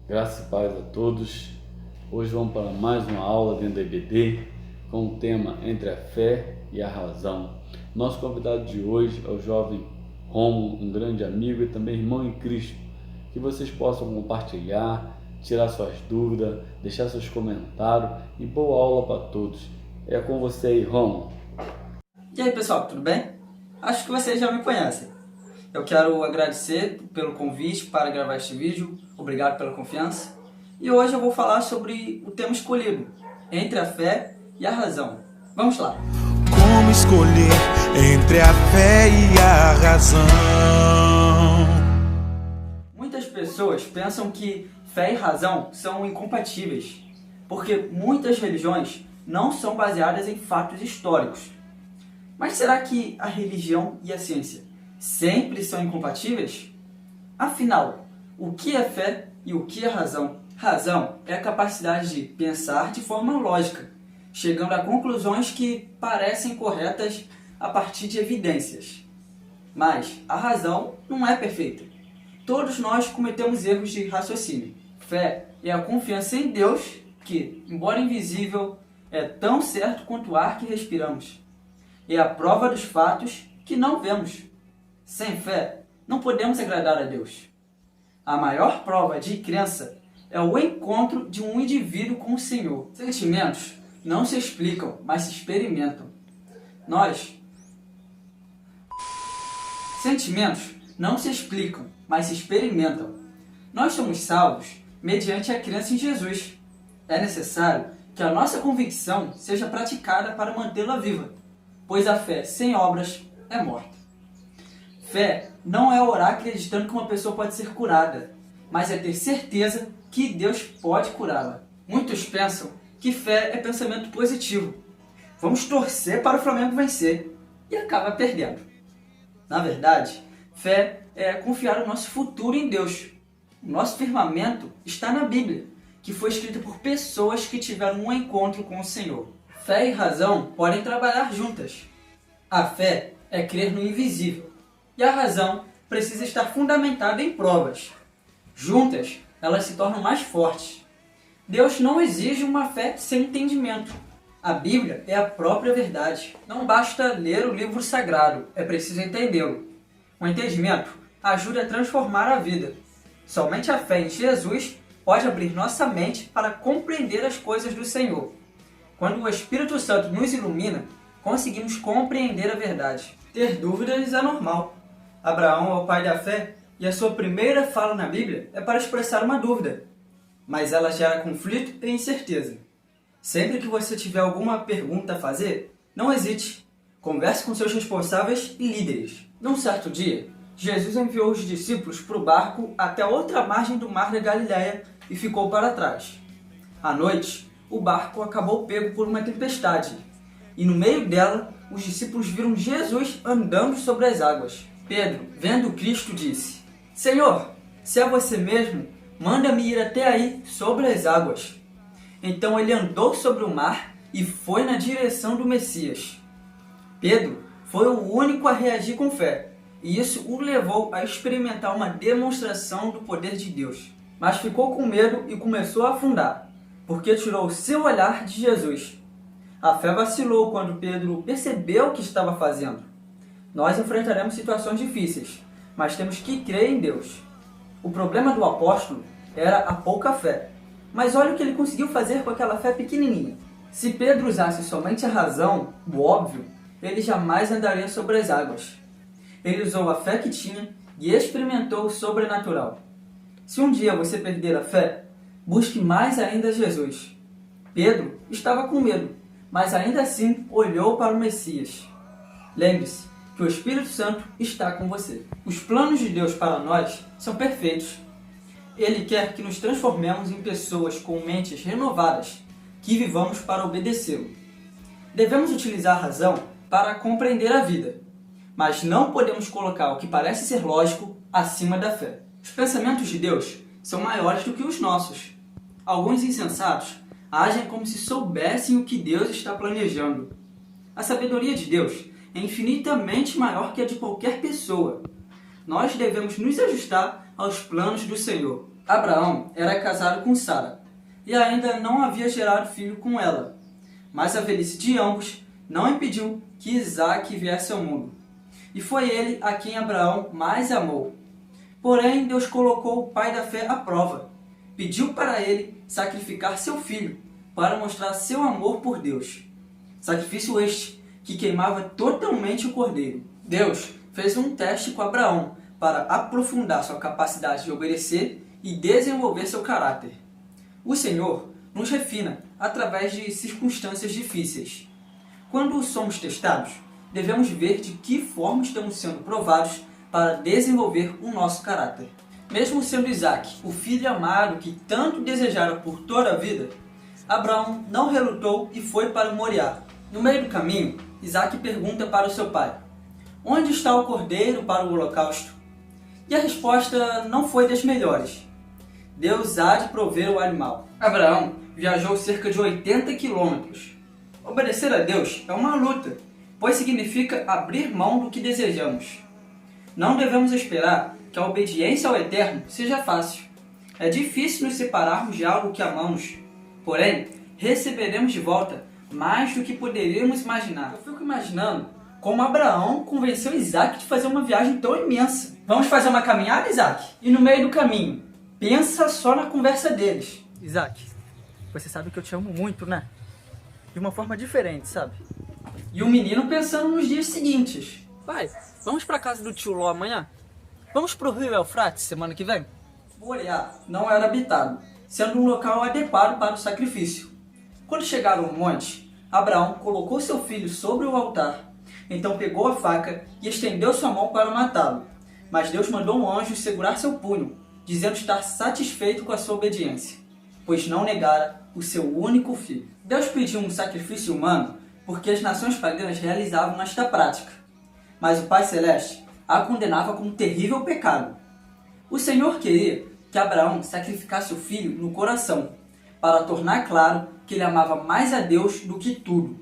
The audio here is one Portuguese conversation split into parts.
Graça e paz a todos. Hoje vamos para mais uma aula dentro da EBD com o tema Entre a Fé e a Razão. Nosso convidado de hoje é o jovem Rômulo, um grande amigo e também irmão em Cristo. Que vocês possam compartilhar, tirar suas dúvidas, deixar seus comentários e boa aula para todos. É com você aí, Rômulo. E aí pessoal, tudo bem? Acho que vocês já me conhecem. Eu quero agradecer pelo convite para gravar este vídeo, obrigado pela confiança. E hoje eu vou falar sobre o tema escolhido, entre a fé e a razão. Vamos lá! Como escolher entre a fé e a razão? Muitas pessoas pensam que fé e razão são incompatíveis, porque muitas religiões não são baseadas em fatos históricos. Mas será que a religião e a ciência sempre são incompatíveis? Afinal, o que é fé e o que é razão? Razão é a capacidade de pensar de forma lógica, chegando a conclusões que parecem corretas a partir de evidências. Mas a razão não é perfeita. Todos nós cometemos erros de raciocínio. Fé é a confiança em Deus que, embora invisível, é tão certo quanto o ar que respiramos. É a prova dos fatos que não vemos. Sem fé, não podemos agradar a Deus. A maior prova de crença é o encontro de um indivíduo com o Senhor. Sentimentos não se explicam, mas se experimentam. Sentimentos não se explicam, mas se experimentam. Nós somos salvos mediante a crença em Jesus. É necessário que a nossa convicção seja praticada para mantê-la viva, pois a fé sem obras é morta. Fé não é orar acreditando que uma pessoa pode ser curada, mas é ter certeza que Deus pode curá-la. Muitos pensam que fé é pensamento positivo. Vamos torcer para o Flamengo vencer e acaba perdendo. Na verdade, fé é confiar o nosso futuro em Deus. O nosso firmamento está na Bíblia, que foi escrita por pessoas que tiveram um encontro com o Senhor. Fé e razão podem trabalhar juntas. A fé é crer no invisível, e a razão precisa estar fundamentada em provas. Juntas, elas se tornam mais fortes. Deus não exige uma fé sem entendimento. A Bíblia é a própria verdade. Não basta ler o livro sagrado, é preciso entendê-lo. O entendimento ajuda a transformar a vida. Somente a fé em Jesus pode abrir nossa mente para compreender as coisas do Senhor. Quando o Espírito Santo nos ilumina, conseguimos compreender a verdade. Ter dúvidas é normal. Abraão é o pai da fé e a sua primeira fala na Bíblia é para expressar uma dúvida, mas ela gera conflito e incerteza. Sempre que você tiver alguma pergunta a fazer, não hesite. Converse com seus responsáveis e líderes. Num certo dia, Jesus enviou os discípulos para o barco até a outra margem do mar da Galileia e ficou para trás. À noite, o barco acabou pego por uma tempestade, e no meio dela, os discípulos viram Jesus andando sobre as águas. Pedro, vendo Cristo, disse: Senhor, se é você mesmo, manda-me ir até aí, sobre as águas. Então ele andou sobre o mar e foi na direção do Messias. Pedro foi o único a reagir com fé, e isso o levou a experimentar uma demonstração do poder de Deus. Mas ficou com medo e começou a afundar, porque tirou o seu olhar de Jesus. A fé vacilou quando Pedro percebeu o que estava fazendo. Nós enfrentaremos situações difíceis, mas temos que crer em Deus. O problema do apóstolo era a pouca fé. Mas olha o que ele conseguiu fazer com aquela fé pequenininha. Se Pedro usasse somente a razão, o óbvio, ele jamais andaria sobre as águas. Ele usou a fé que tinha e experimentou o sobrenatural. Se um dia você perder a fé, busque mais ainda Jesus. Pedro estava com medo, mas ainda assim olhou para o Messias. Lembre-se que o Espírito Santo está com você. Os planos de Deus para nós são perfeitos. Ele quer que nos transformemos em pessoas com mentes renovadas, que vivamos para obedecê-lo. Devemos utilizar a razão para compreender a vida, mas não podemos colocar o que parece ser lógico acima da fé. Os pensamentos de Deus são maiores do que os nossos. Alguns insensatos agem como se soubessem o que Deus está planejando. A sabedoria de Deus é infinitamente maior que a de qualquer pessoa. Nós devemos nos ajustar aos planos do Senhor. Abraão era casado com Sara e ainda não havia gerado filho com ela, mas a velhice de ambos não impediu que Isaque viesse ao mundo. E foi ele a quem Abraão mais amou. Porém, Deus colocou o pai da fé à prova. Pediu para ele sacrificar seu filho para mostrar seu amor por Deus. Sacrifício este que queimava totalmente o cordeiro. Deus fez um teste com Abraão para aprofundar sua capacidade de obedecer e desenvolver seu caráter. O Senhor nos refina através de circunstâncias difíceis. Quando somos testados, devemos ver de que forma estamos sendo provados para desenvolver o nosso caráter. Mesmo sendo Isaque o filho amado que tanto desejara por toda a vida, Abraão não relutou e foi para Moriá. No meio do caminho, Isaque pergunta para o seu pai: onde está o cordeiro para o holocausto? E a resposta não foi das melhores. Deus há de prover o animal. Abraão viajou cerca de 80 quilômetros. Obedecer a Deus é uma luta, pois significa abrir mão do que desejamos. Não devemos esperar que a obediência ao Eterno seja fácil. É difícil nos separarmos de algo que amamos. Porém, receberemos de volta mais do que poderíamos imaginar. Eu fico imaginando como Abraão convenceu Isaque de fazer uma viagem tão imensa. Vamos fazer uma caminhada, Isaque? E no meio do caminho, pensa só na conversa deles. Isaque, você sabe que eu te amo muito, né? De uma forma diferente, sabe? E o menino pensando nos dias seguintes. Pai, vamos pra casa do tio Ló amanhã? Vamos pro rio Eufrates semana que vem? Moriá não era habitado, sendo um local adequado para o sacrifício. Quando chegaram no monte, Abraão colocou seu filho sobre o altar. Então pegou a faca e estendeu sua mão para matá-lo. Mas Deus mandou um anjo segurar seu punho, dizendo estar satisfeito com a sua obediência, pois não negara o seu único filho. Deus pediu um sacrifício humano porque as nações pagãs realizavam esta prática, mas o Pai Celeste a condenava como terrível pecado. O Senhor queria que Abraão sacrificasse o filho no coração, para tornar claro que ele amava mais a Deus do que tudo.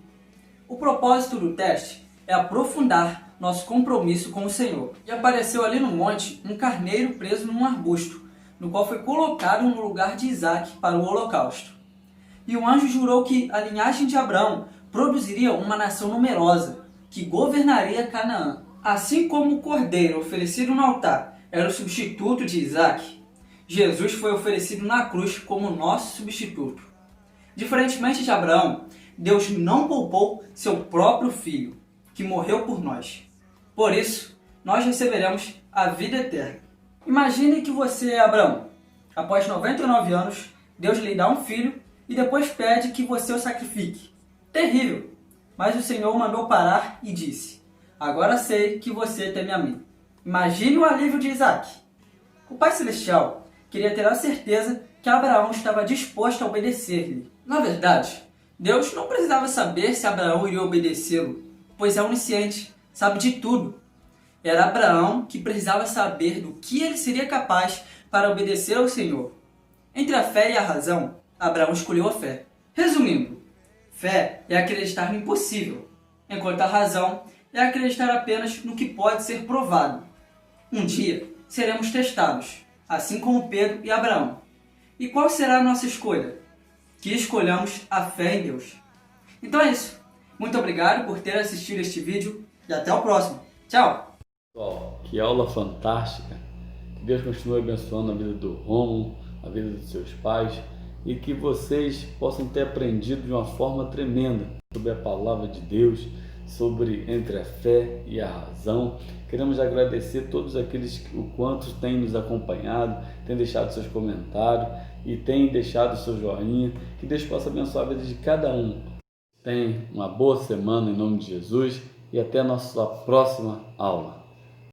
O propósito do teste é aprofundar nosso compromisso com o Senhor. E apareceu ali no monte um carneiro preso num arbusto, no qual foi colocado no lugar de Isaque para o holocausto. E o anjo jurou que a linhagem de Abraão produziria uma nação numerosa, que governaria Canaã. Assim como o cordeiro oferecido no altar era o substituto de Isaque, Jesus foi oferecido na cruz como nosso substituto. Diferentemente de Abraão, Deus não poupou seu próprio filho, que morreu por nós. Por isso, nós receberemos a vida eterna. Imagine que você é Abraão. Após 99 anos, Deus lhe dá um filho e depois pede que você o sacrifique. Terrível! Mas o Senhor mandou parar e disse: agora sei que você teme a mim. Imagine o alívio de Isaque. O Pai Celestial queria ter a certeza que Abraão estava disposto a obedecer-lhe. Na verdade, Deus não precisava saber se Abraão iria obedecê-lo, pois é onisciente, sabe de tudo. Era Abraão que precisava saber do que ele seria capaz para obedecer ao Senhor. Entre a fé e a razão, Abraão escolheu a fé. Resumindo, fé é acreditar no impossível, enquanto a razão é acreditar apenas no que pode ser provado. Um dia seremos testados, assim como Pedro e Abraão. E qual será a nossa escolha? Que escolhamos a fé em Deus. Então é isso. Muito obrigado por ter assistido este vídeo e até o próximo. Tchau! Pessoal, que aula fantástica! Que Deus continue abençoando a vida do Rômulo, a vida dos seus pais e que vocês possam ter aprendido de uma forma tremenda sobre a palavra de Deus, sobre entre a fé e a razão. Queremos agradecer todos aqueles que o quanto têm nos acompanhado, têm deixado seus comentários e têm deixado seu joinha. Que Deus possa abençoar a vida de cada um. Tenha uma boa semana em nome de Jesus e até a nossa próxima aula.